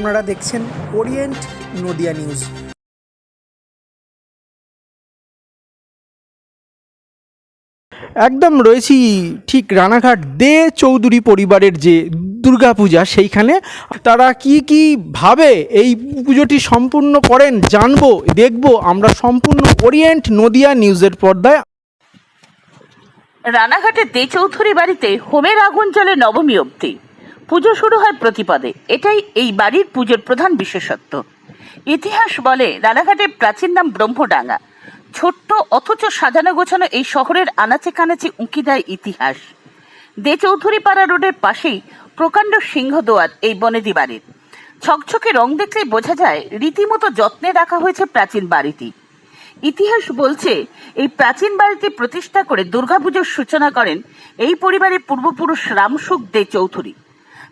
আপনারা দেখছেন Orient Nadia news. একদম রয়েছি ঠিক রানাঘাট দে চৌধুরী পরিবারের যে দুর্গাপূজা, সেইখানে তারা কি ভাবে এই পুজোটি সম্পূর্ণ করেন জানবো, দেখবো আমরা সম্পূর্ণ ওরিয়েন্ট নদিয়া নিউজের পর্দায়। রানাঘাটের দে চৌধুরী বাড়িতে হোমের আগুন জ্বলে নবমী অবধি, পুজো শুরু হয় প্রতিপদে। এটাই এই বাড়ির পুজোর প্রধান বিশেষত্ব। ইতিহাস বলে রানাঘাটের প্রাচীন নাম ব্রহ্মডাঙ্গা। ছোট্ট অথচ সাজানো গোছানো এই শহরের আনাচে কানাচে উঁকি দেয় ইতিহাস। দে চৌধুরী পাড়া রোডের পাশেই প্রকাণ্ড সিংহদুয়ার এই বনেদি বাড়ির। ছকছকে রং দেখলেই বোঝা যায় রীতিমতো যত্নে রাখা হয়েছে প্রাচীন বাড়িটি। ইতিহাস বলছে এই প্রাচীন বাড়িটি প্রতিষ্ঠা করে দুর্গাপুজোর সূচনা করেন এই পরিবারের পূর্বপুরুষ রামসুখ দে চৌধুরী।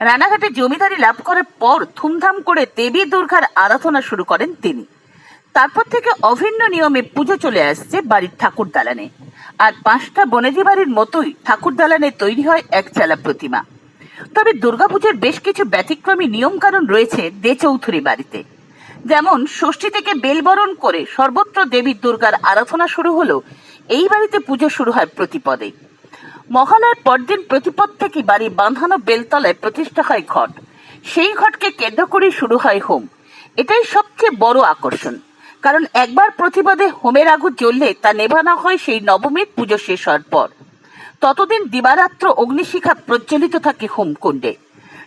রানাঘাটে জমিদারি লাভ করার পর ধুমধাম করে দেবী দুর্গার আরাধনা শুরু করেন তিনি। তারপর থেকে অভিন্ন নিয়মে পুজো চলে আসছে বাড়ির ঠাকুর দালানে। আর 5টা বনেদি বাড়ির মতোই ঠাকুর দালানে তৈরি হয় একচালা প্রতিমা। তবে দুর্গাপুজোর বেশ কিছু ব্যতিক্রমী নিয়মকানুন রয়েছে দে চৌধুরী বাড়িতে। যেমন ষষ্ঠী থেকে বেলবরণ করে সর্বত্র দেবী দুর্গার আরাধনা শুরু হলো, এই বাড়িতে পুজো শুরু হয় প্রতিপদে। মহালয়ার পরদিন প্রতিপদ থেকে বাড়ি বাঁধানো বেলতলায় প্রতিষ্ঠা হয় ঘট। সেই ঘটকে কেন্দ্র করেই শুরু হয় হোম। এটাই সবচেয়ে বড় আকর্ষণ, কারণ একবার প্রতিপদে হোমের আগুন জ্বললে তা নেভানো হয় সেই নবমীর পুজো শেষ হওয়ার পর। ততদিন দিবারাত্র অগ্নিশিখা প্রজ্বলিত থাকে হোমকুণ্ডে,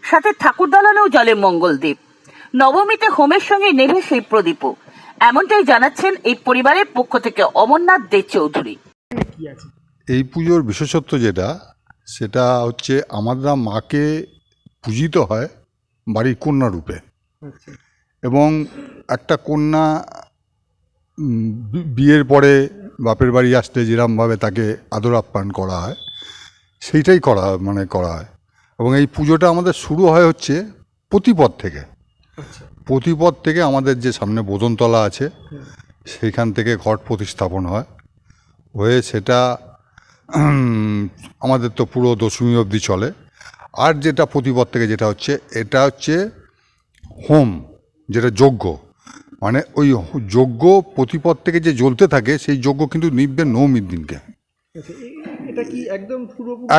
সাথে ঠাকুর দালানেও জ্বলে মঙ্গলদ্বীপ। নবমীতে হোমের সঙ্গে নেভে সেই প্রদীপও, এমনটাই জানাচ্ছেন এই পরিবারের পক্ষ থেকে অমরনাথ দে চৌধুরী। এই পুজোর বিশেষত্ব সেটা হচ্ছে আমরা মাকে পূজিত হয় বাড়ির কন্যা রূপে। এবং একটা কন্যা বিয়ের পরে বাপের বাড়ি আসতে যেরকমভাবে তাকে আদর আপ্যায়ন করা হয়, সেইটাই করা হয়। এবং এই পুজোটা আমাদের শুরু হয় হচ্ছে প্রতিপদ থেকে। প্রতিপদ থেকে আমাদের যে সামনে বোদনতলা আছে, সেইখান থেকে ঘট প্রতিস্থাপন হয়ে সেটা আমাদের তো পুরো দশমী অবধি চলে। আর যেটা প্রতিপদ থেকে এটা হচ্ছে হোম, যেটা যজ্ঞ। মানে ওই যজ্ঞ প্রতিপদ থেকে যে জ্বলতে থাকে, সেই যজ্ঞ কিন্তু নিভবে নবমীর দিনকে। এটা কি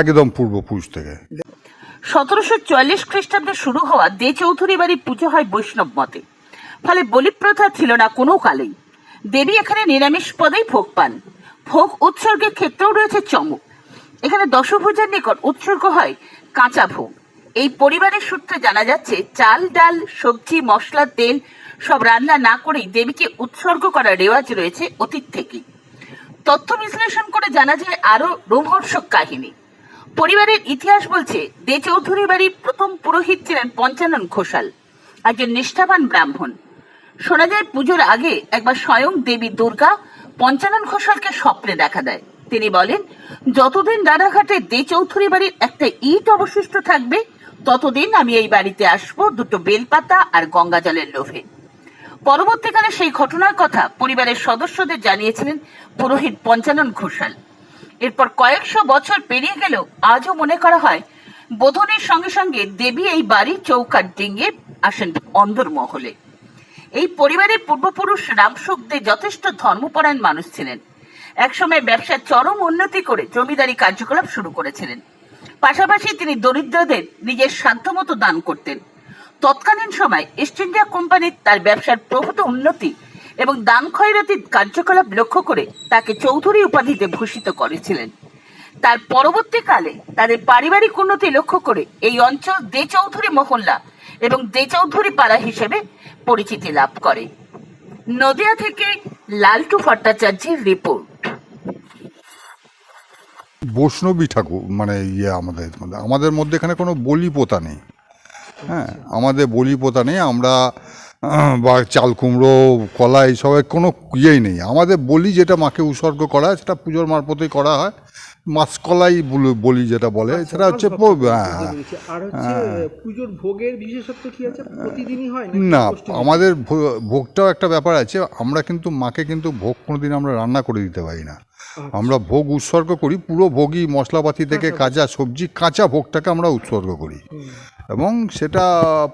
একদম পূর্বপুরুষ থেকে। 1744 খ্রিস্টাব্দে শুরু হওয়া দে চৌধুরী বাড়ির পুজো হয় বৈষ্ণব মতে। ফলে বলি প্রথা ছিল না কোনো কালেই। দেবী এখানে নিরামিষ পদেই ভোগ পান। ভোগ উৎসর্গের ক্ষেত্রেও রয়েছে চমক। এখানে দশভুজার নিকট উৎসর্গ হয় কাঁচা ভোগ। এই পরিবারের সূত্রে জানা যাচ্ছে চাল, ডাল, সবজি, মশলা, তেল সব রান্না না করেই দেবীকে উৎসর্গ করার রেওয়াজ রয়েছে অতীত থেকেই। তথ্য বিশ্লেষণ করে জানা যায় আরো রোমহর্ষক কাহিনী। পরিবারের ইতিহাস বলছে দে চৌধুরী বাড়ির প্রথম পুরোহিত ছিলেন পঞ্চানন ঘোষাল, একজন নিষ্ঠাবান ব্রাহ্মণ। শোনা যায় পুজোর আগে একবার স্বয়ং দেবী দুর্গা পঞ্চানন ঘোষালকে স্বপ্নে দেখা দেয়। তিনি বলেন, যতদিন রানাঘাটে দে চৌধুরী বাড়ির একটা ইট অবশিষ্ট থাকবে, ততদিন আমি এই বাড়িতে আসবো 2টো বেলপাতা আর গঙ্গা জলের লোভে। পরবর্তীকালে সেই ঘটনার কথা পরিবারের সদস্যদের জানিয়েছিলেন পুরোহিত পঞ্চানন ঘোষাল। এরপর কয়েকশো বছর পেরিয়ে গেলেও আজও মনে করা হয় বোধনের সঙ্গে সঙ্গে দেবী এই বাড়ির চৌকাঠ ডিঙিয়ে আসেন অন্দরমহলে। এই পরিবারের পূর্বপুরুষ রামসুখ দে যথেষ্ট ধর্মপরায়ণ মানুষ ছিলেন। একসময় ব্যবসার চরম উন্নতি করে জমিদারি কার্যকলাপ শুরু করেছিলেন। পাশাপাশি তিনি দরিদ্রদের নিজের সাধ্যমতো দান করতেন। তৎকালীন সময় ইস্ট ইন্ডিয়া কোম্পানির তার ব্যবসার প্রভূত উন্নতি এবং দান খয়রাতির কার্যকলাপ লক্ষ্য করে তাকে চৌধুরী উপাধিতে ভূষিত করেছিলেন। তার পরবর্তীকালে তাদের পারিবারিক উন্নতি লক্ষ্য করে এই অঞ্চল দে চৌধুরী মহল্লা এবং দে চৌধুরী পাড়া হিসেবে পরিচিতি লাভ করে। নদিয়া থেকে লালটু ভট্টাচার্যের রিপোর্ট। বৈষ্ণবী ঠাকুর আমাদের মধ্যে এখানে কোনো বলি পোতা নেই। হ্যাঁ, আমাদের বলি পোতা নেই। আমরা বা চাল কুমড়ো, কলা এইসবের কোনো ইয়েই নেই। আমাদের বলি যেটা মাকে উৎসর্গ করা হয় সেটা পুজোর মারফতেই করা হয়। মাসকলাই বলি যেটা বলে, সেটা হচ্ছে পুজোর ভোগের বিশেষত্ব কি আছে? প্রতিদিনই হয় না, আমাদের ভোগটাও একটা ব্যাপার আছে। আমরা কিন্তু মাকে ভোগ কোনোদিন আমরা রান্না করে দিতে পারি না। আমরা ভোগ উৎসর্গ করি, পুরো ভোগই মশলাপাতি থেকে কাঁচা সবজি, কাঁচা ভোগটাকে আমরা উৎসর্গ করি এবং সেটা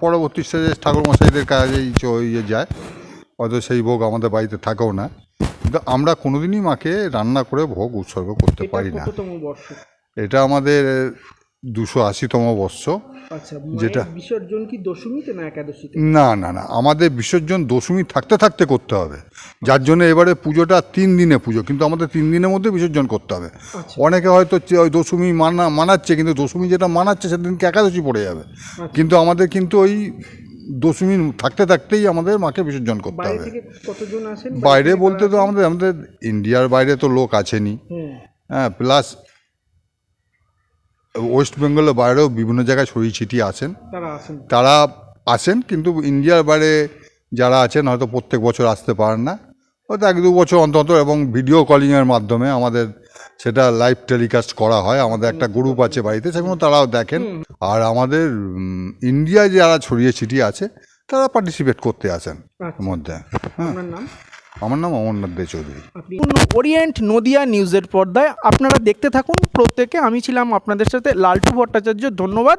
পরবর্তী স্টেজে ঠাকুরমশাইদের কাজেই ইয়ে যায়, হয়তো সেই ভোগ আমাদের বাড়িতে থাকেও না, কিন্তু আমরা কোনোদিনই মাকে রান্না করে ভোগ উৎসর্গ করতে পারি না। কততম বর্ষ? এটা আমাদের 280তম বর্ষ। আচ্ছা, যেটা বিসর্জন কি দশমীতে না একাদশীতে? না না না, আমাদের বিসর্জন দশমী থাকতে থাকতে করতে হবে, যার জন্য এবারে পুজোটা 3 দিনে পুজো, কিন্তু আমাদের 3 দিনের মধ্যে বিসর্জন করতে হবে। অনেকে হয়তো ওই দশমী মানাচ্ছে, কিন্তু দশমী যেটা মানাচ্ছে সেদিনকে একাদশী পড়ে যাবে, কিন্তু আমাদের কিন্তু ওই দশমী থাকতে থাকতেই আমাদের মাকে বিসর্জন করতে বাইরে হবে। থেকে কতজন আসেন? বাইরে বলতে তো আমাদের আমাদের ইন্ডিয়ার বাইরে তো লোক আছেনই, হ্যাঁ, প্লাস ওয়েস্ট বেঙ্গলের বাইরেও বিভিন্ন জায়গায় ছড়িয়ে ছিটিয়ে আছেন, তারা আসেন, কিন্তু ইন্ডিয়ার বাইরে যারা আছেন হয়তো প্রত্যেক বছর আসতে পারেন না, হয়তো 1-2 বছর অন্তত, এবং ভিডিও কলিংয়ের মাধ্যমে আমাদের সেটা লাইভ টেলিকাস্ট করা হয়। আমাদের একটা গ্রুপ আছে বাড়িতে, সেগুলো তারাও দেখেন। আর আমাদের ইন্ডিয়ায় যারা ছড়িয়ে ছিটিয়ে আছে তারা পার্টিসিপেট করতে আসেন মধ্যে। হ্যাঁ, আমার নাম অমরনাথ দে চৌধুরী। ওরিয়েন্ট নদিয়া নিউজের পর্দায় আপনারা দেখতে থাকুন প্রত্যেকে। আমি ছিলাম আপনাদের সাথে লালটু ভট্টাচার্য। ধন্যবাদ।